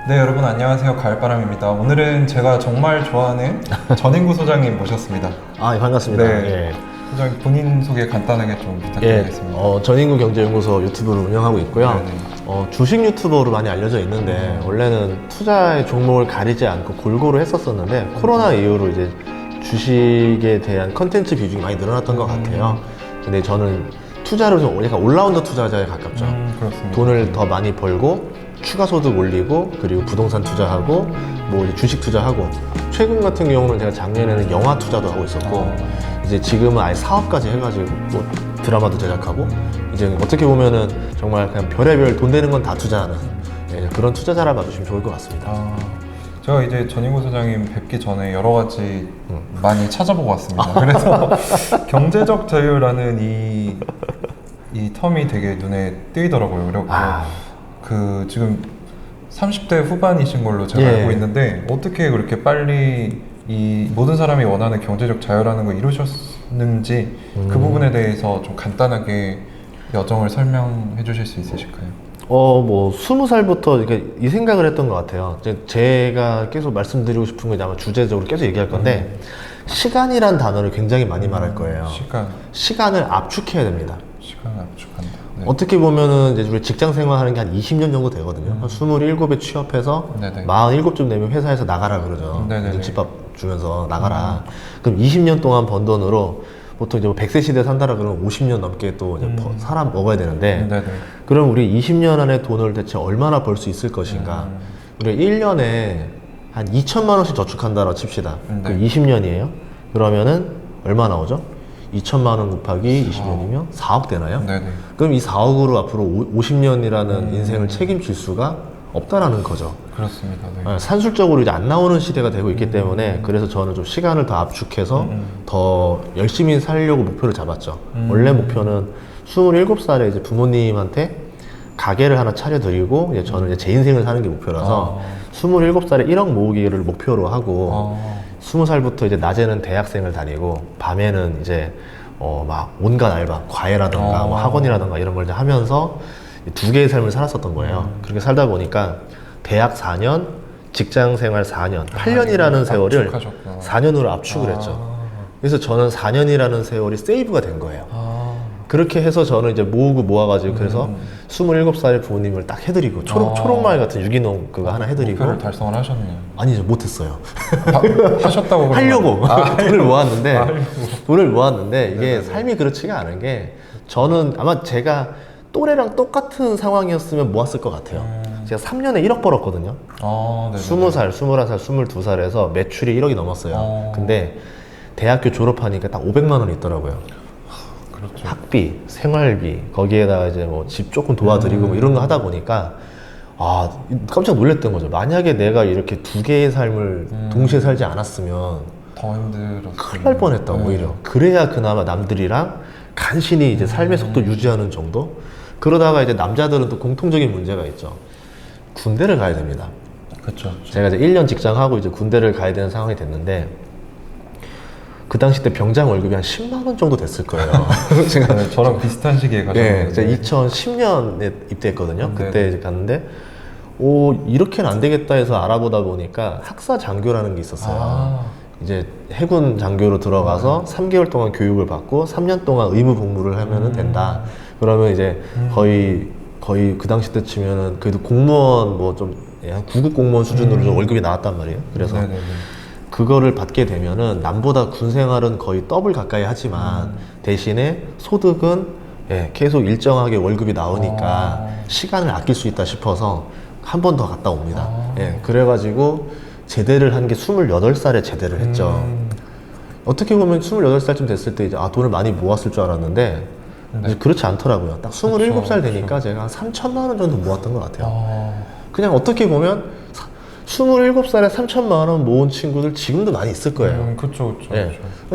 네, 여러분 안녕하세요. 가을바람입니다. 오늘은 제가 정말 좋아하는 전인구 소장님 모셨습니다. 아, 반갑습니다. 네. 예. 소장님 본인 소개 간단하게 좀 부탁드리겠습니다. 전인구 경제연구소 유튜브를 운영하고 있고요. 네네. 주식 유튜버로 많이 알려져 있는데 원래는 투자의 종목을 가리지 않고 골고루 했었었는데 코로나 이후로 이제 주식에 대한 컨텐츠 비중이 많이 늘어났던 것 같아요. 근데 저는 투자를 좀 약간 올라운더 투자자에 가깝죠. 그렇습니다. 돈을 더 많이 벌고 추가 소득 올리고 그리고 부동산 투자하고 뭐 이제 주식 투자하고 최근 같은 경우는 제가 작년에는 영화 투자도 하고 있었고 이제 지금은 아예 사업까지 해가지고 뭐 드라마도 제작하고 이제 어떻게 보면은 정말 그냥 별의별 돈 되는 건 다 투자하는 그런 투자자라 봐주시면 좋을 것 같습니다. 제가 이제 전인구 소장님 뵙기 전에 여러 가지 많이 찾아보고 왔습니다. 그래서 경제적 자유라는 이 텀이 되게 눈에 띄더라고요. 그리고 그 지금 30대 후반이신 걸로 제가 알고 있는데 어떻게 그렇게 빨리 이 모든 사람이 원하는 경제적 자유라는 걸 이루셨는지 그 부분에 대해서 좀 간단하게 여정을 설명해 주실 수 있으실까요? 뭐 20살부터 이렇게 이 생각을 했던 것 같아요. 제가 계속 말씀드리고 싶은 건 아마 주제적으로 계속 얘기할 건데 시간이란 단어를 굉장히 많이 말할 거예요. 시간을 압축해야 됩니다. 시간을 압축한다. 네. 어떻게 보면은 이제 우리 직장 생활하는 게 한 20년 정도 되거든요. 한 27에 취업해서 47쯤 되면 회사에서 나가라 그러죠. 집밥 주면서 나가라. 그럼 20년 동안 번 돈으로 보통 이제 100세 시대 산다라 그러면 50년 넘게 또 이제 살아 먹어야 되는데 그럼 우리 20년 안에 돈을 대체 얼마나 벌 수 있을 것인가? 우리 1년에 한 2천만 원씩 저축한다라고 칩시다. 그 20년이에요. 그러면은 얼마 나오죠? 2천만 원 곱하기 20년이면 4억 되나요? 그럼 이 4억으로 앞으로 50년이라는 인생을 책임질 수가 없다라는 거죠. 그렇습니다. 산술적으로 이제 안 나오는 시대가 되고 있기 때문에 그래서 저는 좀 시간을 더 압축해서 더 열심히 살려고 목표를 잡았죠. 원래 목표는 27살에 이제 부모님한테 가게를 하나 차려드리고 이제 저는 이제 제 인생을 사는 게 목표라서 27살에 1억 모으기를 목표로 하고 20살부터 이제 낮에는 대학생을 다니고 밤에는 이제 막 온갖 알바, 과외라던가 뭐 학원이라던가 이런 걸 이제 하면서 두 개의 삶을 살았었던 거예요. 그렇게 살다 보니까 대학 4년, 직장 생활 4년, 8년이라는 세월을 압축하셨구나. 4년으로 압축을 했죠. 그래서 저는 4년이라는 세월이 세이브가 된 거예요. 그렇게 해서 저는 이제 모으고 모아가지고 그래서 27살에 부모님을 딱 해드리고 초록마을 같은 유기농 그거 하나 해드리고 목표를 달성을 하셨네요. 아니죠, 못했어요. 하셨다고 하려고 돈을 모았는데 이게 삶이 그렇지가 않은 게 저는 아마 제가 또래랑 똑같은 상황이었으면 모았을 것 같아요. 제가 3년에 1억 벌었거든요. 20살, 21살, 22살에서 매출이 1억이 넘었어요. 근데 대학교 졸업하니까 딱 500만 원이 있더라고요. 그렇죠. 학비, 생활비, 거기에다가 이제 뭐 집 조금 도와드리고 뭐 이런 거 하다 보니까 깜짝 놀랐던 거죠. 만약에 내가 이렇게 두 개의 삶을 동시에 살지 않았으면 더 힘들었어요. 큰일 날 뻔했다 오히려. 그래야 그나마 남들이랑 간신히 이제 삶의 속도 유지하는 정도? 그러다가 이제 남자들은 또 공통적인 문제가 있죠. 군대를 가야 됩니다. 그렇죠. 제가 이제 1년 직장하고 이제 군대를 가야 되는 상황이 됐는데 그 당시 때 병장 월급이 한 10만 원 정도 됐을 거예요. 제가 저랑 비슷한 시기에 가셨는데 제가 2010년에 입대했거든요. 그때 이제 갔는데 이렇게는 안 되겠다 해서 알아보다 보니까 학사 장교라는 게 있었어요. 이제 해군 장교로 들어가서 3개월 동안 교육을 받고 3년 동안 의무 복무를 하면은 된다. 그러면 이제 거의 그 당시 때 치면은 그래도 공무원 뭐 좀 한 9급 공무원 수준으로 좀 월급이 나왔단 말이에요. 그래서 그거를 받게 되면은 남보다 군 생활은 거의 더블 가까이 하지만 대신에 소득은 계속 일정하게 월급이 나오니까 시간을 아낄 수 있다 싶어서 한 번 더 갔다 옵니다. 그래가지고 제대를 한 게 28살에 제대를 했죠. 어떻게 보면 28살쯤 됐을 때 이제 돈을 많이 모았을 줄 알았는데 이제 그렇지 않더라고요. 딱 27살 되니까 제가 한 3천만 원 정도 모았던 것 같아요. 그냥 어떻게 보면 27살에 3천만 원 모은 친구들 지금도 많이 있을 거예요. 그렇죠.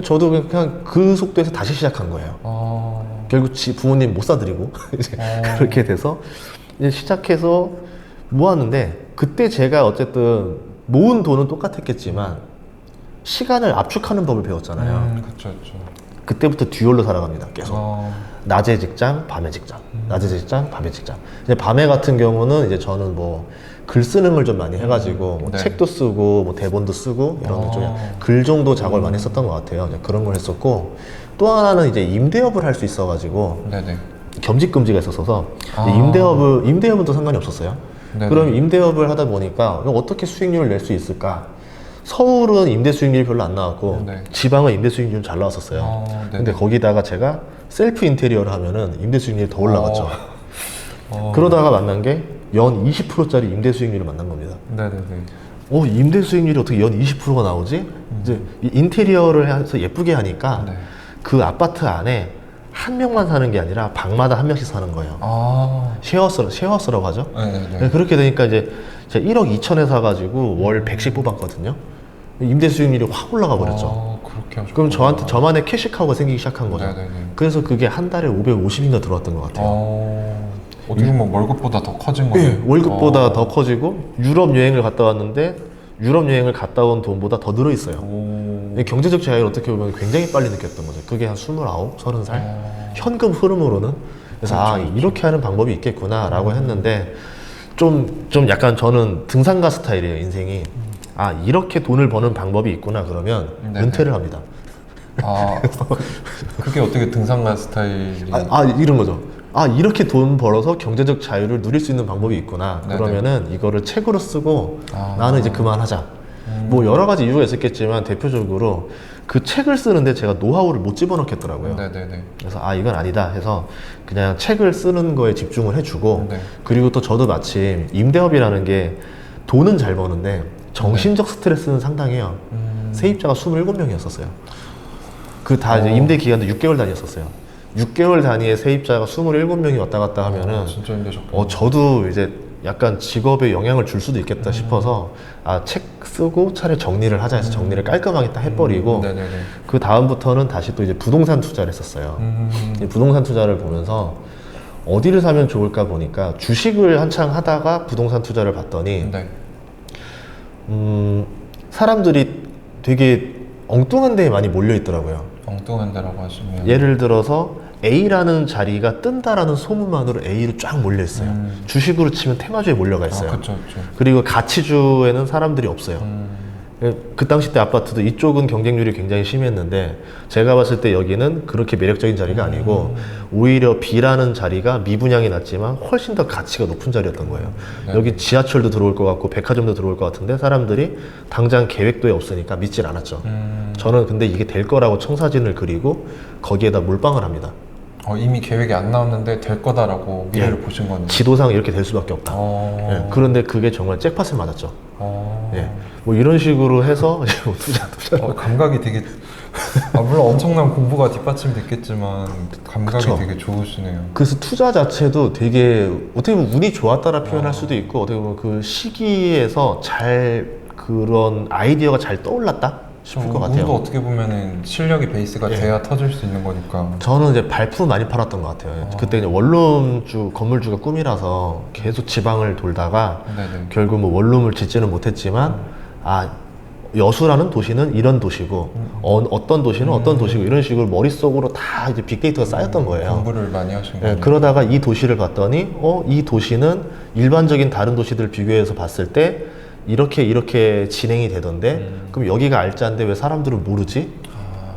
저도 그냥 그 속도에서 다시 시작한 거예요. 결국 부모님 못 사드리고 이제 그렇게 돼서 이제 시작해서 모았는데 그때 제가 어쨌든 모은 돈은 똑같았겠지만 시간을 압축하는 법을 배웠잖아요. 그렇죠. 그때부터 듀얼로 살아갑니다. 계속 낮에 직장, 밤에 직장, 낮에 직장, 밤에 직장. 이제 밤에 같은 경우는 이제 저는 뭐 글 쓰는 걸 좀 많이 해가지고 뭐 네. 책도 쓰고 뭐 대본도 쓰고 이런 좀 글 정도 작업을 많이 했었던 것 같아요. 이제 그런 걸 했었고 또 하나는 이제 임대업을 할 수 있어가지고 네네. 겸직금지가 있었어서 아. 임대업은 또 상관이 없었어요. 네네. 그럼 임대업을 하다 보니까 어떻게 수익률을 낼 수 있을까? 서울은 임대 수익률이 별로 안 나왔고 네. 지방은 임대 수익률이 좀 잘 나왔었어요. 네네. 근데 거기다가 제가 셀프 인테리어를 하면은 임대 수익률이 더 올라갔죠. 어. 그러다가 만난 게 연 20%짜리 임대 수익률을 만난 겁니다. 네네네. 임대 수익률이 어떻게 연 20%가 나오지? 이제 이 인테리어를 해서 예쁘게 하니까 네. 그 아파트 안에 한 명만 사는 게 아니라 방마다 한 명씩 사는 거예요. 아. 쉐어하우스라고 하죠. 네네네. 네, 그렇게 되니까 이제 제가 1억 2천에 사가지고 월 100씩 뽑았거든요. 임대 수익률이 확 올라가 버렸죠. 아, 그렇게 하셨구나. 그럼 저만의 캐시카우가 생기기 시작한 거죠. 네네네. 그래서 그게 한 달에 550인가 들어왔던 것 같아요. 어떻게 보면 월급보다 더 커진 거예요? 네, 월급보다 더 커지고 유럽 여행을 갔다 왔는데 유럽 여행을 갔다 온 돈보다 더 늘어 있어요. 경제적 자유를 어떻게 보면 굉장히 빨리 느꼈던 거죠. 그게 한 29, 30살? 현금 흐름으로는. 그래서 그렇죠, 이렇게 하는 방법이 있겠구나라고 했는데 좀 약간 저는 등산가 스타일이에요, 인생이. 이렇게 돈을 버는 방법이 있구나 그러면 네네. 은퇴를 합니다. 그게 어떻게 등산가 스타일이? 이런 거죠. 이렇게 돈 벌어서 경제적 자유를 누릴 수 있는 방법이 있구나. 네네. 그러면은 이거를 책으로 쓰고 나는 이제 그만하자. 뭐 여러 가지 이유가 있었겠지만 대표적으로 그 책을 쓰는데 제가 노하우를 못 집어넣겠더라고요. 네네네. 그래서 이건 아니다 해서 그냥 책을 쓰는 거에 집중을 해주고 네. 그리고 또 저도 마침 임대업이라는 게 돈은 잘 버는데 정신적 스트레스는 상당해요. 세입자가 27명이었었어요. 그 다 이제 임대 기간도 6개월 단위였었어요. 6개월 단위의 세입자가 27명이 왔다 갔다 하면은 진짜 힘드셨고. 저도 이제 약간 직업에 영향을 줄 수도 있겠다 싶어서 책 쓰고 차라리 정리를 하자 해서 정리를 깔끔하게 딱 해버리고 네네네. 그 다음부터는 다시 또 이제 부동산 투자를 했었어요. 이 부동산 투자를 보면서 어디를 사면 좋을까 보니까 주식을 한창 하다가 부동산 투자를 봤더니 네. 사람들이 되게 엉뚱한 데에 많이 몰려 있더라고요. 엉뚱한 데라고 하시면. 예를 들어서 A라는 자리가 뜬다라는 소문만으로 A로 쫙 몰려 있어요. 주식으로 치면 테마주에 몰려가 있어요. 그렇죠. 그리고 가치주에는 사람들이 없어요. 그 당시 때 아파트도 이쪽은 경쟁률이 굉장히 심했는데 제가 봤을 때 여기는 그렇게 매력적인 자리가 아니고 오히려 B라는 자리가 미분양이 낮지만 훨씬 더 가치가 높은 자리였던 거예요. 네. 여기 지하철도 들어올 것 같고 백화점도 들어올 것 같은데 사람들이 당장 계획도에 없으니까 믿질 않았죠. 저는 근데 이게 될 거라고 청사진을 그리고 거기에다 몰빵을 합니다. 이미 계획이 안 나왔는데 될 거다라고 미래를 예. 보신 거네요. 지도상 이렇게 될 수밖에 없다. 예, 그런데 그게 정말 잭팟을 맞았죠. 예, 뭐 이런 식으로 해서 투자. 감각이 되게 물론 엄청난 공부가 뒷받침됐겠지만 감각이 그쵸. 되게 좋으시네요. 그래서 투자 자체도 되게 어떻게 보면 운이 좋았다라 표현할 수도 있고 어떻게 보면 그 시기에서 그런 아이디어가 잘 떠올랐다 싶을 것 같아요. 운도 어떻게 보면은 실력이 베이스가 예. 돼야 터질 수 있는 거니까. 저는 이제 발품 많이 팔았던 것 같아요. 그때 이제 원룸주 건물주가 꿈이라서 계속 지방을 돌다가 네네. 결국 뭐 원룸을 짓지는 못했지만 여수라는 도시는 이런 도시고 어떤 도시는 어떤 도시고 이런 식으로 머릿속으로 다 이제 빅데이터가 쌓였던 거예요. 공부를 많이 하신 예, 거예요. 그러다가 이 도시를 봤더니 이 도시는 일반적인 다른 도시들을 비교해서 봤을 때 이렇게 진행이 되던데 그럼 여기가 알짜인데 왜 사람들은 모르지?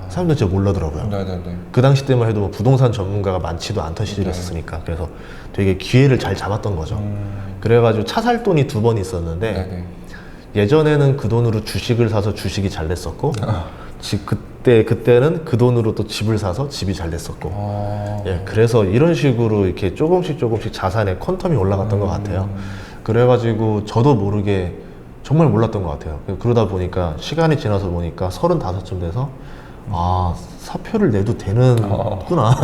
사람들은 진짜 몰라더라고요. 네네네. 그 당시 때만 해도 뭐 부동산 전문가가 많지도 않던 시절이었으니까 그래서 되게 기회를 잘 잡았던 거죠. 그래가지고 차 살 돈이 2번 있었는데 네네. 예전에는 그 돈으로 주식을 사서 주식이 잘 됐었고 그때는 그 돈으로 또 집을 사서 집이 잘 됐었고 예, 그래서 이런 식으로 이렇게 조금씩 자산의 퀀텀이 올라갔던 것 같아요. 그래가지고 저도 모르게 정말 몰랐던 것 같아요. 그러다 보니까 시간이 지나서 보니까 35쯤 돼서 사표를 내도 되는구나.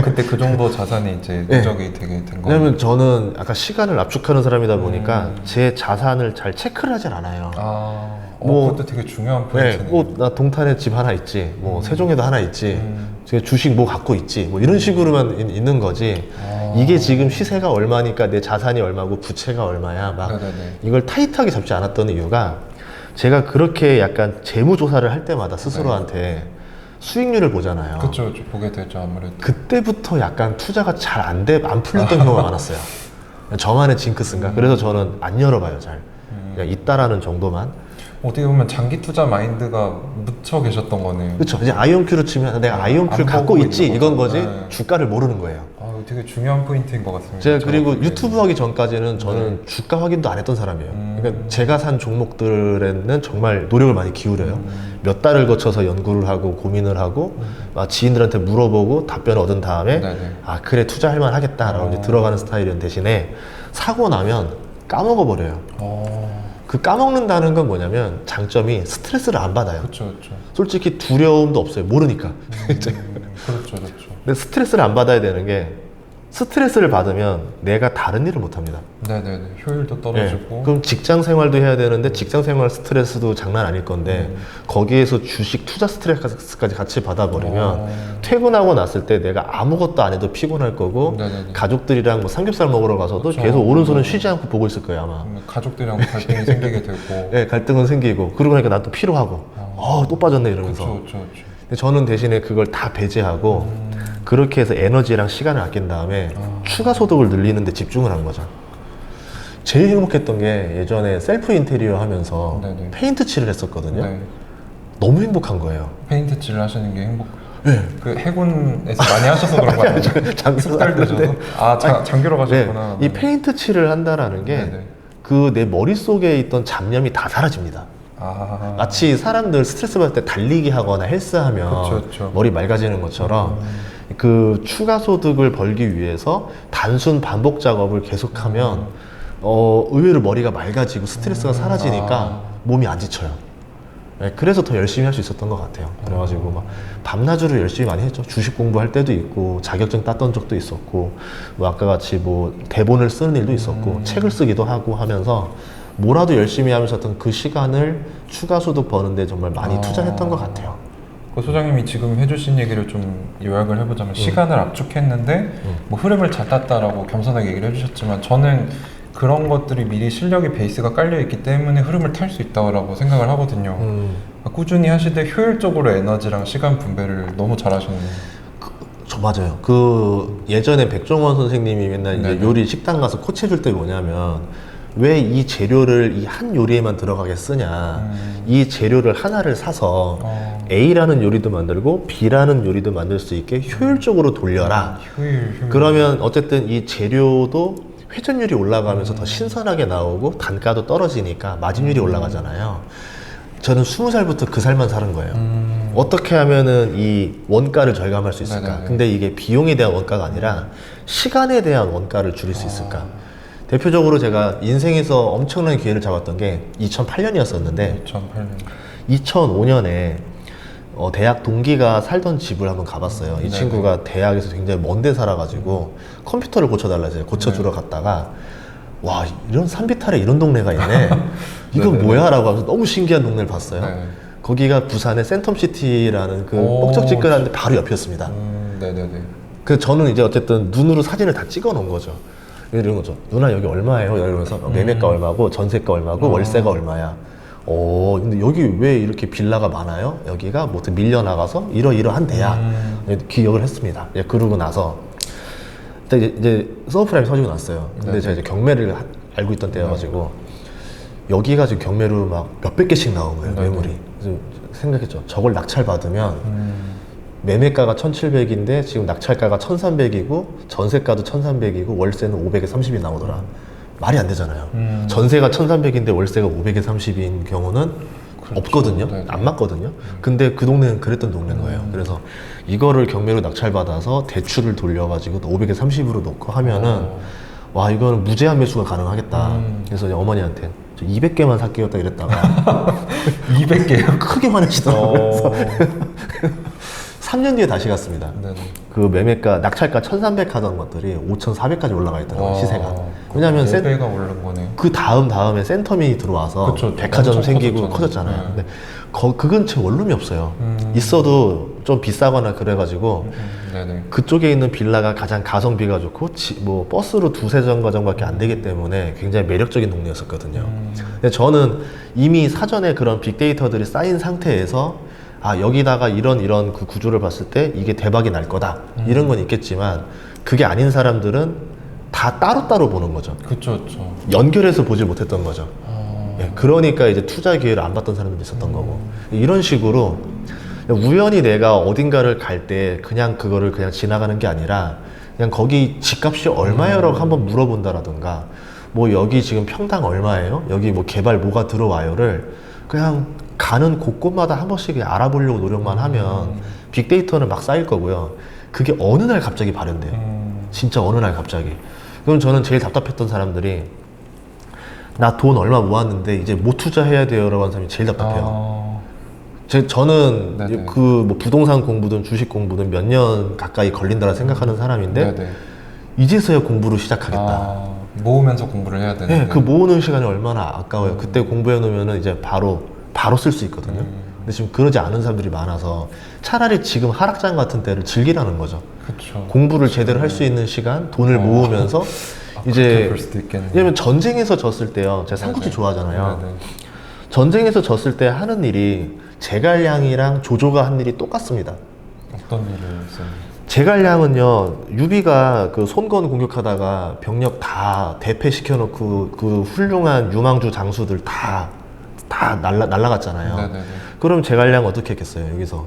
그때 그 정도 자산이 이제 누적이 되게 된 거예요. 왜냐면 저는 약간 시간을 압축하는 사람이다 보니까 제 자산을 잘 체크를 하진 않아요. 그것도 되게 중요한 포인트네요. 나 동탄에 집 하나 있지, 뭐 세종에도 하나 있지, 제가 주식 뭐 갖고 있지, 뭐 이런 식으로만 있는 거지. 이게 지금 시세가 얼마니까 내 자산이 얼마고 부채가 얼마야, 막 네네네. 이걸 타이트하게 잡지 않았던 이유가 제가 그렇게 약간 재무 조사를 할 때마다 스스로한테 수익률을 보잖아요. 그쵸, 보게 되죠, 아무래도. 그때부터 약간 투자가 잘 안 풀렸던 경우가 많았어요. 저만의 징크스인가? 그래서 저는 안 열어봐요, 잘. 그냥 있다라는 정도만. 어떻게 보면 장기 투자 마인드가 묻혀 계셨던 거네요. 그렇죠. 이제 아이온큐를 치면 내가 아이온큐를 안 갖고 보고 있지 있는 이건 거죠. 거지 네. 주가를 모르는 거예요. 아, 되게 중요한 포인트인 것 같습니다. 제가 그리고 정확하게. 유튜브 하기 전까지는 저는 주가 확인도 안 했던 사람이에요. 그러니까 제가 산 종목들에는 정말 노력을 많이 기울여요. 몇 달을 거쳐서 연구를 하고 고민을 하고 막 지인들한테 물어보고 답변을 얻은 다음에 네네. 아 그래 투자할 만하겠다라고 이제 들어가는 스타일이었는 대신에 사고 나면 까먹어 버려요. 그 까먹는다는 건 뭐냐면 장점이 스트레스를 안 받아요. 그렇죠, 그렇죠. 솔직히 두려움도 없어요. 모르니까. 그렇죠, 그렇죠. 근데 스트레스를 안 받아야 되는 게 스트레스를 받으면 내가 다른 일을 못 합니다. 네네네. 효율도 떨어지고. 네. 그럼 직장 생활도 해야 되는데 직장 생활 스트레스도 장난 아닐 건데 거기에서 주식 투자 스트레스까지 같이 받아버리면 퇴근하고 났을 때 내가 아무것도 안 해도 피곤할 거고 네네네. 가족들이랑 뭐 삼겹살 먹으러 가서도 그렇죠. 계속 오른손은 쉬지 않고 보고 있을 거예요 아마. 가족들이랑 갈등이 생기게 되고. 네, 갈등은 생기고 그러고 나니까 난 또 피로하고 또 빠졌네 이러면서. 그렇죠. 근데 저는 대신에 그걸 다 배제하고 그렇게 해서 에너지랑 시간을 아낀 다음에 추가 소득을 늘리는 데 집중을 한 거죠. 제일 행복했던 게 예전에 셀프 인테리어 하면서 네네. 페인트 칠을 했었거든요. 네. 너무 행복한 거예요. 페인트 칠을 하시는 게 행복. 네. 그 해군에서 많이 하셔서 그런 거 아니에요? 숙달되셔서. 아, 장교로 가셨구나. 이 페인트 칠을 한다라는 게 네네. 그 내 머릿속에 있던 잡념이 다 사라집니다. 아, 마치 사람들 스트레스 받을 때 달리기 하거나 헬스하면 그쵸. 머리 맑아지는 것처럼 그 추가 소득을 벌기 위해서 단순 반복 작업을 계속하면 의외로 머리가 맑아지고 스트레스가 사라지니까 몸이 안 지쳐요. 네, 그래서 더 열심히 할 수 있었던 것 같아요. 그래가지고 막 밤낮으로 열심히 많이 했죠. 주식 공부할 때도 있고 자격증 땄던 적도 있었고 뭐 아까 같이 뭐 대본을 쓰는 일도 있었고 책을 쓰기도 하고 하면서 뭐라도 열심히 하면서 어떤 그 시간을 추가 소득 버는데 정말 많이 투자했던 것 같아요. 그 소장님이 지금 해주신 얘기를 좀 요약을 해보자면 시간을 압축했는데 뭐 흐름을 잘 땄다라고 겸손하게 얘기를 해주셨지만 저는 그런 것들이 미리 실력의 베이스가 깔려있기 때문에 흐름을 탈 수 있다고 생각을 하거든요. 꾸준히 하시되 효율적으로 에너지랑 시간 분배를 너무 잘하시는. 저 맞아요. 그 예전에 백종원 선생님이 맨날 이제 네네. 요리 식당 가서 코치해줄 때 뭐냐면 왜 이 재료를 이 한 요리에만 들어가게 쓰냐. 이 재료를 하나를 사서 A라는 요리도 만들고 B라는 요리도 만들 수 있게 효율적으로 돌려라. 효율. 그러면 어쨌든 이 재료도 회전율이 올라가면서 더 신선하게 나오고 단가도 떨어지니까 마진율이 올라가잖아요. 저는 20살부터 그 살만 사는 거예요. 어떻게 하면은 이 원가를 절감할 수 있을까? 네네네. 근데 이게 비용에 대한 원가가 아니라 시간에 대한 원가를 줄일 수 있을까? 대표적으로 제가 인생에서 엄청난 기회를 잡았던 게 2008년이었었는데 2008년. 2005년에 대학 동기가 살던 집을 한번 가봤어요. 이 네네. 친구가 대학에서 굉장히 먼 데 살아가지고 컴퓨터를 고쳐달라 해서 고쳐주러 갔다가 와 이런 산비탈에 이런 동네가 있네. 이건 네네. 뭐야? 라고 하면서 너무 신기한 동네를 봤어요. 네. 거기가 부산의 센텀시티라는 그 오, 목적지근한데 바로 옆이었습니다. 네네네. 그 저는 이제 어쨌든 눈으로 사진을 다 찍어 놓은 거죠. 이런 거죠. 누나 여기 얼마예요? 이러면서 매매가 얼마고 전세가 얼마고 월세가 얼마야. 근데 여기 왜 이렇게 빌라가 많아요? 여기가 뭐 밀려나가서 이러이러한데야. 기억을 했습니다. 예, 그러고 나서 이제 서브프라임 터지고 났어요. 근데 네. 제가 이제 경매를 알고 있던 때여가지고 여기가 지금 경매로 막 몇백 개씩 나온 거예요. 네. 매물이. 그래서 생각했죠. 저걸 낙찰 받으면 매매가가 1,700인데 지금 낙찰가가 1,300이고 전세가도 1,300이고 월세는 500에 30이 나오더라. 말이 안 되잖아요. 전세가 1,300인데 월세가 500에 30인 경우는 그렇죠. 없거든요. 네네. 안 맞거든요. 근데 그 동네는 그랬던 동네인 거예요. 그래서 이거를 경매로 낙찰받아서 대출을 돌려가지고 500에 30으로 놓고 하면은 와 이거는 무제한 매수가 가능하겠다. 그래서 이제 어머니한테 저 200개만 살게요 딱 이랬다가 200개요? 크게 화내시더라고요. 그래서 3년 뒤에 다시 갔습니다. 네네. 그 매매가 낙찰가 1,300 하던 것들이 5,400까지 올라가 있더라고요. 시세가. 왜냐면 4배가 오른 거네요. 그 다음에 센텀이 들어와서 그쵸. 백화점 엄청 생기고 커졌잖아요. 커졌잖아요. 네. 근데 그 근처에 원룸이 없어요. 있어도 좀 비싸거나 그래가지고 네네. 그쪽에 있는 빌라가 가장 가성비가 좋고 뭐 버스로 두세 정거장밖에 안 되기 때문에 굉장히 매력적인 동네였었거든요. 근데 저는 이미 사전에 그런 빅데이터들이 쌓인 상태에서 여기다가 이런 그 구조를 봤을 때 이게 대박이 날 거다 이런 건 있겠지만 그게 아닌 사람들은 다 따로따로 보는 거죠. 그쵸, 그쵸. 연결해서 보지 못했던 거죠. 예, 그러니까 이제 투자 기회를 안 받던 사람들도 있었던 거고. 이런 식으로 우연히 내가 어딘가를 갈 때 그냥 그거를 그냥 지나가는 게 아니라 그냥 거기 집값이 얼마예요라고 한번 물어본다라든가 뭐 여기 지금 평당 얼마예요? 여기 뭐 개발 뭐가 들어와요를 그냥 가는 곳곳마다 한 번씩 그냥 알아보려고 노력만 하면 빅데이터는 막 쌓일 거고요. 그게 어느 날 갑자기 발현돼요. 진짜 어느 날 갑자기. 그럼 저는 제일 답답했던 사람들이 나 돈 얼마 모았는데 이제 못 투자해야 돼요라고 하는 사람이 제일 답답해요. 저는 네네. 그 뭐 부동산 공부든 주식 공부든 몇 년 가까이 걸린다고 생각하는 사람인데 네네. 이제서야 공부를 시작하겠다. 모으면서 공부를 해야 되는데. 네, 그 모으는 시간이 얼마나 아까워요. 그때 공부해 놓으면 이제 바로 쓸 수 있거든요. 근데 지금 그러지 않은 사람들이 많아서 차라리 지금 하락장 같은 때를 즐기라는 거죠. 그쵸. 공부를 제대로 할 수 있는 시간, 돈을 모으면서 그렇게 이제 볼 수도 있겠네요. 왜냐면 전쟁에서 졌을 때요. 제가 삼국지 네네. 좋아하잖아요. 네네. 전쟁에서 졌을 때 하는 일이 제갈량이랑 조조가 한 일이 똑같습니다. 어떤 일을 했어요? 제갈량은요, 유비가 그 손건 공격하다가 병력 다 대패시켜놓고 그 훌륭한 유망주 장수들 다 날라갔잖아요. 네네네. 그럼 제갈량 어떻게 했겠어요, 여기서?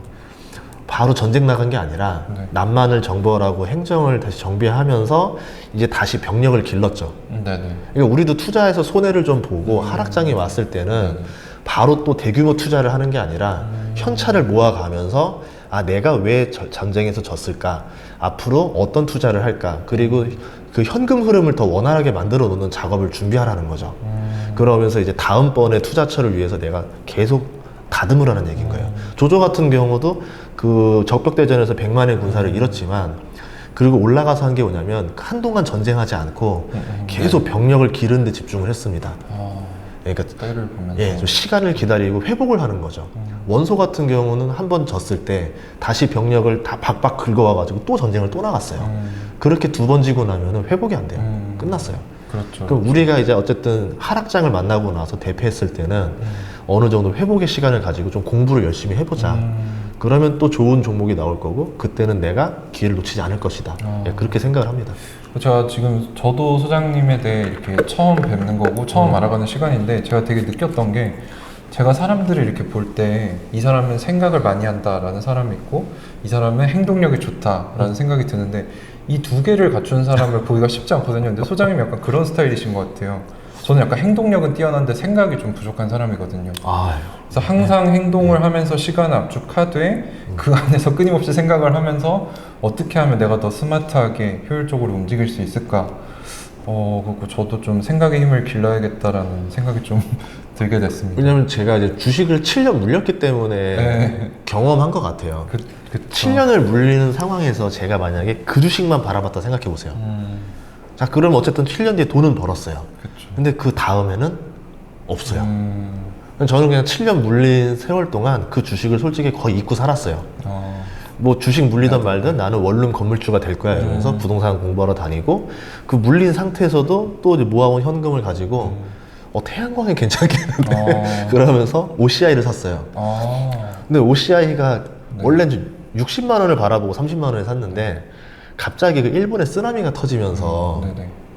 바로 전쟁 나간 게 아니라 네. 남만을 정벌하고 행정을 다시 정비하면서 이제 다시 병력을 길렀죠. 네네. 그러니까 우리도 투자해서 손해를 좀 보고 하락장이 왔을 때는 바로 또 대규모 투자를 하는 게 아니라 현찰을 모아가면서 아 내가 왜 전쟁에서 졌을까? 앞으로 어떤 투자를 할까? 그리고 그 현금 흐름을 더 원활하게 만들어 놓는 작업을 준비하라는 거죠. 그러면서 이제 다음번에 투자처를 위해서 내가 계속 다듬으라는 얘기인 거예요. 조조 같은 경우도 그 적벽대전에서 100만의 군사를 잃었지만 그리고 올라가서 한 게 뭐냐면 한동안 전쟁하지 않고 계속 병력을 기르는 데 집중을 했습니다. 그러니까 때를 보면서. 예, 좀 시간을 기다리고 회복을 하는 거죠. 원소 같은 경우는 한 번 졌을 때 다시 병력을 다 박박 긁어와가지고 또 전쟁을 또 나갔어요. 그렇게 두 번 지고 나면은 회복이 안 돼요. 끝났어요. 그렇죠. 그럼 우리가 이제 어쨌든 하락장을 만나고 나서 대패했을 때는 어느 정도 회복의 시간을 가지고 좀 공부를 열심히 해보자. 그러면 또 좋은 종목이 나올 거고 그때는 내가 기회를 놓치지 않을 것이다. 예, 그렇게 생각을 합니다. 제가 지금 저도 소장님에 대해 이렇게 처음 뵙는 거고 처음 알아가는 시간인데 제가 되게 느꼈던 게 제가 사람들을 이렇게 볼 때 이 사람은 생각을 많이 한다라는 사람이 있고 이 사람은 행동력이 좋다라는 생각이 드는데 이 두 개를 갖춘 사람을 보기가 쉽지 않거든요. 근데 소장님이 약간 그런 스타일이신 것 같아요. 저는 약간 행동력은 뛰어난데 생각이 좀 부족한 사람이거든요. 아유. 그래서 항상 행동을 하면서 시간을 압축하되 그 안에서 끊임없이 생각을 하면서 어떻게 하면 내가 더 스마트하게 효율적으로 움직일 수 있을까? 그리고 저도 좀 생각의 힘을 길러야겠다라는 생각이 좀 들게 됐습니다. 왜냐면 제가 이제 주식을 7년 물렸기 때문에 네. 경험한 것 같아요. 그쵸. 7년을 물리는 상황에서 제가 만약에 그 주식만 바라봤다 생각해 보세요. 자, 그럼 어쨌든 7년 뒤에 돈은 벌었어요. 그쵸. 근데 그 다음에는 없어요. 저는 그냥 7년 물린 세월 동안 그 주식을 솔직히 거의 잊고 살았어요. 뭐 주식 물리든 말든 나는 원룸 건물주가 될 거야 이러면서 부동산 공부하러 다니고 그 물린 상태에서도 또 이제 모아온 현금을 가지고 태양광이 괜찮겠는데 그러면서 OCI를 샀어요. 근데 OCI가 원래 60만 원을 바라보고 30만 원에 샀는데 갑자기 그 일본의 쓰나미가 터지면서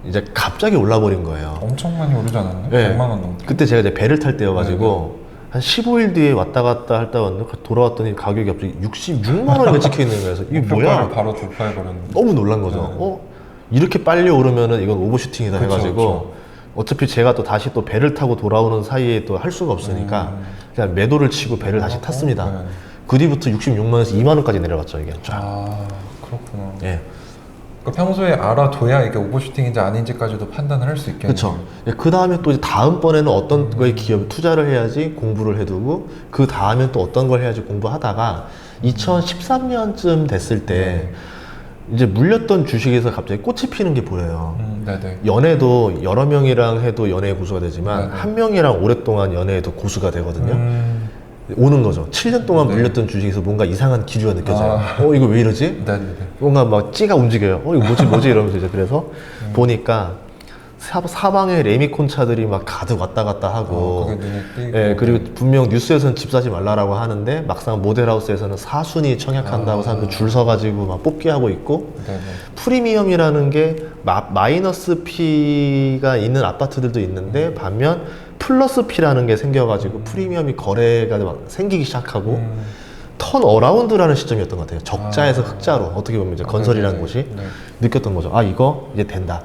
이제 갑자기 올라버린 거예요. 엄청 많이 오르지 않았나요? 네. 100만 원 넘게. 그때 제가 이제 배를 탈 때여가지고 한 15일 뒤에 왔다 갔다 할 때 왔는데 돌아왔더니 가격이 갑자기 66만 원이 찍혀 있는 거예요. 그래서 이게 뭐야? 목표가를 바로 돌파해버렸는데. 너무 놀란 거죠. 이렇게 빨리 오르면은 이건 오버슈팅이다 그쵸, 해가지고 그쵸. 어차피 제가 또 다시 또 배를 타고 돌아오는 사이에 또 할 수가 없으니까 그냥 매도를 치고 배를 다시 탔습니다. 네. 그 뒤부터 66만 원에서 2만 원까지 내려갔죠 이게 쫙. 그렇구나. 예. 그러니까 평소에 알아둬야 이게 오버슈팅인지 아닌지까지도 판단을 할 수 있겠네요. 그렇죠. 그 다음에 또 이제 다음번에는 어떤 거에 기업에 투자를 해야지 공부를 해두고 그 다음에 또 어떤 걸 해야지 공부하다가 2013년쯤 됐을 때 이제 물렸던 주식에서 갑자기 꽃이 피는 게 보여요. 네네. 연애도 여러 명이랑 해도 연애 고수가 되지만 네네. 한 명이랑 오랫동안 연애해도 고수가 되거든요. 오는 거죠. 7년 동안 네. 물렸던 주식에서 뭔가 이상한 기류가 느껴져요. 아. 이거 왜 이러지? 네네네. 뭔가 막 찌가 움직여요. 이거 뭐지 이러면서 이제 그래서 보니까 사방에 레미콘 차들이 막 가득 왔다 갔다 하고 그게 눈에 띄고. 예, 그리고 분명 뉴스에서는 집 사지 말라라고 하는데 막상 모델하우스에서는 사순위 청약한다고 사람들 줄 서가지고 막 뽑기 하고 있고 네네. 프리미엄이라는 게 마이너스 피가 있는 아파트들도 있는데 반면 플러스 피라는 게 생겨가지고 프리미엄이 거래가 막 생기기 시작하고 턴 어라운드라는 시점이었던 것 같아요. 적자에서 흑자로 어떻게 보면 이제 건설이라는 곳이 네. 느꼈던 거죠. 아 이거 이제 된다.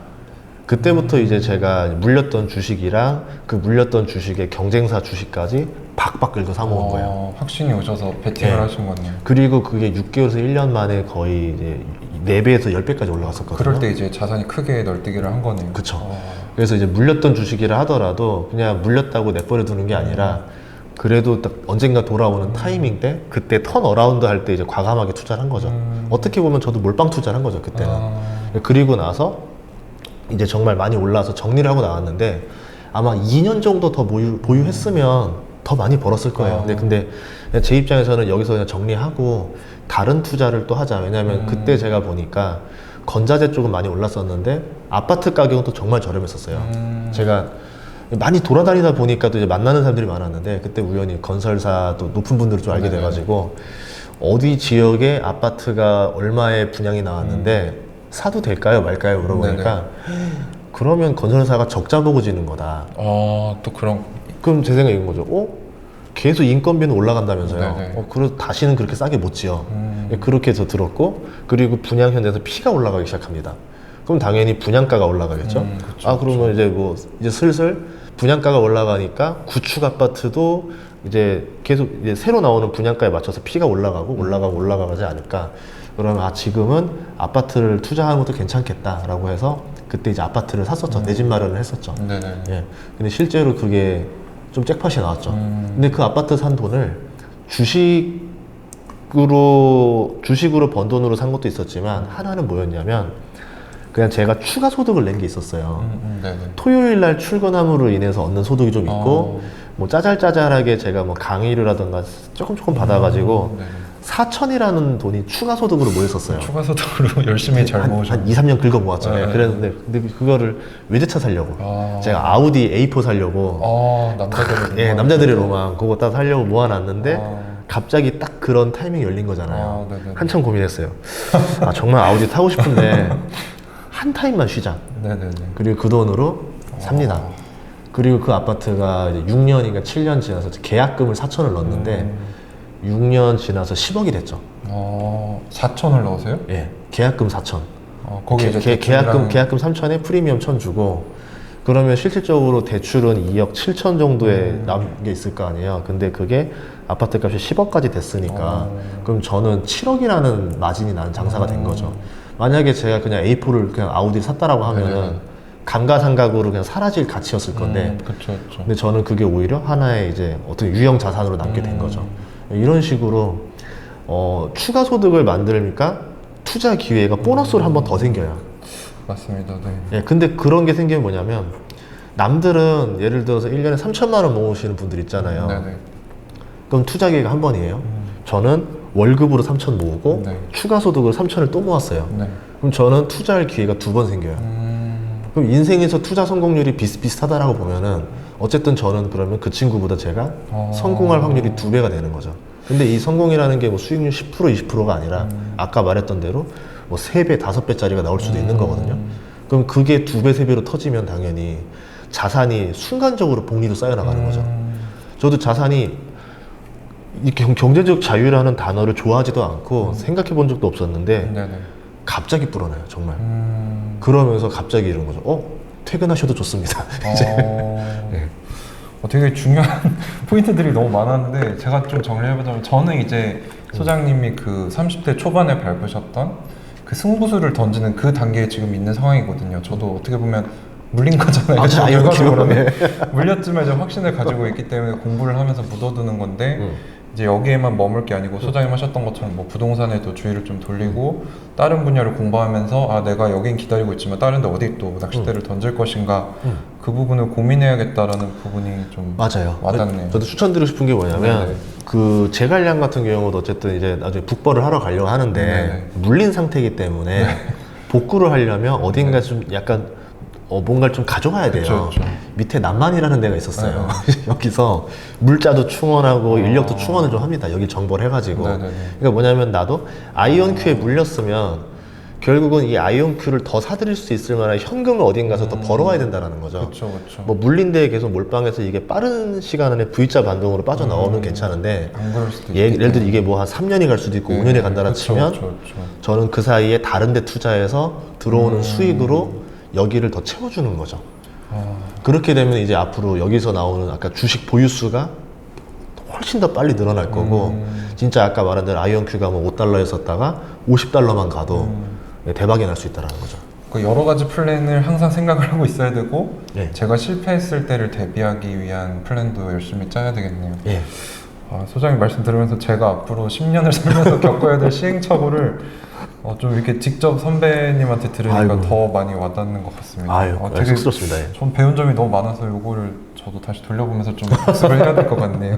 그때부터 이제 제가 물렸던 주식이랑 그 물렸던 주식의 경쟁사 주식까지 박박 긁어 사모은 거예요. 확신이 오셔서 베팅을 네. 하신 거네요. 그리고 그게 6개월에서 1년 만에 거의 이제 4배에서 10배까지 올라갔었거든요. 그럴 때 이제 자산이 크게 널뛰기를 한 거네요. 그쵸. 그래서 이제 물렸던 주식이라 하더라도 그냥 물렸다고 내버려 두는 게 아니라 그래도 딱 언젠가 돌아오는 타이밍 때 그때 턴 어라운드 할 때 이제 과감하게 투자를 한 거죠. 어떻게 보면 저도 몰빵 투자를 한 거죠, 그때는. 그리고 나서 이제 정말 많이 올라서 정리를 하고 나왔는데 아마 2년 정도 더 보유했으면 더 많이 벌었을 거예요. 근데 그냥 제 입장에서는 여기서 그냥 정리하고 다른 투자를 또 하자. 왜냐면 그때 제가 보니까 건자재 쪽은 많이 올랐었는데 아파트 가격은 또 정말 저렴했었어요. 제가 많이 돌아다니다 보니까 또 이제 만나는 사람들이 많았는데 그때 우연히 건설사 또 높은 분들을 좀 알게 돼가지고 어디 지역에 아파트가 얼마에 분양이 나왔는데 사도 될까요 말까요 물어보니까 그러면 건설사가 적자 보고 지는 거다. 또 그런. 그럼 제 생각인 거죠. 계속 인건비는 올라간다면서요. 네네. 그래서 다시는 그렇게 싸게 못 지어. 그렇게 해서 들었고 그리고 분양 현장에서 피가 올라가기 시작합니다. 그럼 당연히 분양가가 올라가겠죠. 그쵸, 그러면 이제 뭐 이제 슬슬 분양가가 올라가니까 구축 아파트도 이제 계속 이제 새로 나오는 분양가에 맞춰서 피가 올라가지 않을까. 그러면 지금은 아파트를 투자하는 것도 괜찮겠다라고 해서 그때 이제 아파트를 샀었죠. 내 집 마련을 했었죠. 네네. 예. 근데 실제로 그게 좀 잭팟이 나왔죠. 근데 그 아파트 산 돈을 주식으로 번 돈으로 산 것도 있었지만 하나는 뭐였냐면 그냥 제가 추가 소득을 낸 게 있었어요. 네네. 토요일 날 출근함으로 인해서 얻는 소득이 좀 있고 뭐 짜잘짜잘하게 제가 뭐 강의를 하던가 조금 받아가지고 네네. 4천이라는 돈이 추가 소득으로 모였었어요. 추가 소득으로 열심히 잘 한 모으셨네요. 2, 3년 긁어 모았잖아요. 네. 그랬는데 근데 그거를 외제차 살려고 제가 아우디 A4 살려고 남자들은. 예, 남자들의 로망 그거 딱 살려고 모아놨는데 갑자기 딱 그런 타이밍이 열린 거잖아요. 네네네. 한참 고민했어요. 정말 아우디 타고 싶은데 한 타임만 쉬자. 네네네. 그리고 그 돈으로 삽니다. 그리고 그 아파트가 이제 6년인가 7년 지나서 계약금을 4천을 넣었는데 6년 지나서 10억이 됐죠. 4천을 넣으세요? 예, 계약금 4천. 거기 이제 계약금 3천에 프리미엄 1천 주고 그러면 실질적으로 대출은 2억 7천 정도에 남은 게 있을 거 아니에요. 근데 그게 아파트 값이 10억까지 됐으니까 그럼 저는 7억이라는 마진이 나는 장사가 된 거죠. 만약에 제가 그냥 A4를 그냥 아우디를 샀다라고 하면은 감가상각으로 그냥 사라질 가치였을 건데 그쵸. 근데 저는 그게 오히려 하나의 이제 어떤 유형 자산으로 남게 된 거죠. 이런 식으로 추가 소득을 만들니까 투자 기회가 보너스로 한 번 더 생겨요. 맞습니다. 네. 예, 근데 그런 게 생기면 뭐냐면 남들은 예를 들어서 1년에 3천만 원 모으시는 분들 있잖아요. 네네. 그럼 투자 기회가 한 번이에요. 저는 월급으로 3천 모으고 추가 소득으로 3천을 또 모았어요. 네. 그럼 저는 투자할 기회가 2번 생겨요. 그럼 인생에서 투자 성공률이 비슷비슷하다라고 보면은 어쨌든 저는 그러면 그 친구보다 제가 성공할 확률이 2배가 되는 거죠. 근데 이 성공이라는 게 뭐 수익률 10% 20%가 아니라 아까 말했던 대로 뭐 3배 5배짜리가 나올 수도 있는 거거든요. 그럼 그게 2배 3배로 터지면 당연히 자산이 순간적으로 복리로 쌓여나가는 거죠. 저도 자산이 이 경제적 자유라는 단어를 좋아하지도 않고 생각해 본 적도 없었는데 네네. 갑자기 불어나요 정말. 그러면서 갑자기 이런 거죠. 퇴근하셔도 좋습니다. 네. 되게 중요한 포인트들이 너무 많았는데 제가 좀 정리해보자면 저는 이제 소장님이 그 30대 초반에 밟으셨던 그 승부수를 던지는 그 단계에 지금 있는 상황이거든요. 저도 어떻게 보면 물린 거잖아요. 결과적으로는 물렸지만 이제 확신을 가지고 있기 때문에 공부를 하면서 묻어두는 건데 이제 여기에만 머물 게 아니고 소장님 하셨던 것처럼 뭐 부동산에도 주의를 좀 돌리고 다른 분야를 공부하면서 내가 여긴 기다리고 있지만 다른 데 어디 또 낚싯대를 던질 것인가 그 부분을 고민해야겠다라는 부분이 좀 맞아요. 와닿네요. 저도 추천드리고 싶은 게 뭐냐면 그 제갈량 같은 경우도 어쨌든 이제 나중에 북벌을 하러 가려고 하는데 물린 상태이기 때문에 복구를 하려면 어딘가 좀 약간 뭔가를 좀 가져가야 돼요. 그쵸, 그쵸. 밑에 남만이라는 데가 있었어요. 네. 여기서 물자도 충원하고 인력도 충원을 좀 합니다. 여기 정보를 해가지고. 네네네. 그러니까 뭐냐면 나도 아이온큐에 물렸으면 결국은 이 아이온큐를 더 사들일 수 있을 만한 현금을 어딘 가서 더 벌어와야 된다는 거죠. 그렇죠, 그렇죠. 뭐 물린 데에 계속 몰빵해서 이게 빠른 시간 안에 V자 반동으로 빠져나오면 괜찮은데 안 그럴 수도 예를 들어 이게 뭐 한 3년이 갈 수도 있고 5년이 간다라 치면 그렇죠. 저는 그 사이에 다른 데 투자해서 들어오는 수익으로 여기를 더 채워주는 거죠. 그렇게 되면 이제 앞으로 여기서 나오는 아까 주식 보유수가 훨씬 더 빨리 늘어날 거고 진짜 아까 말한 대로 아이온큐가 뭐 5달러였었다가 50달러만 가도 대박이 날 수 있다는 거죠. 그 여러 가지 플랜을 항상 생각을 하고 있어야 되고 예. 제가 실패했을 때를 대비하기 위한 플랜도 열심히 짜야 되겠네요. 예. 소장님 말씀 들으면서 제가 앞으로 10년을 살면서 겪어야 될 시행착오를 좀 이렇게 직접 선배님한테 들으니까 아이고. 더 많이 와닿는 것 같습니다. 아유, 되게 쑥스럽습니다. 예. 전 배운 점이 너무 많아서 요거를 저도 다시 돌려보면서 좀 복습을 해야 될 것 같네요.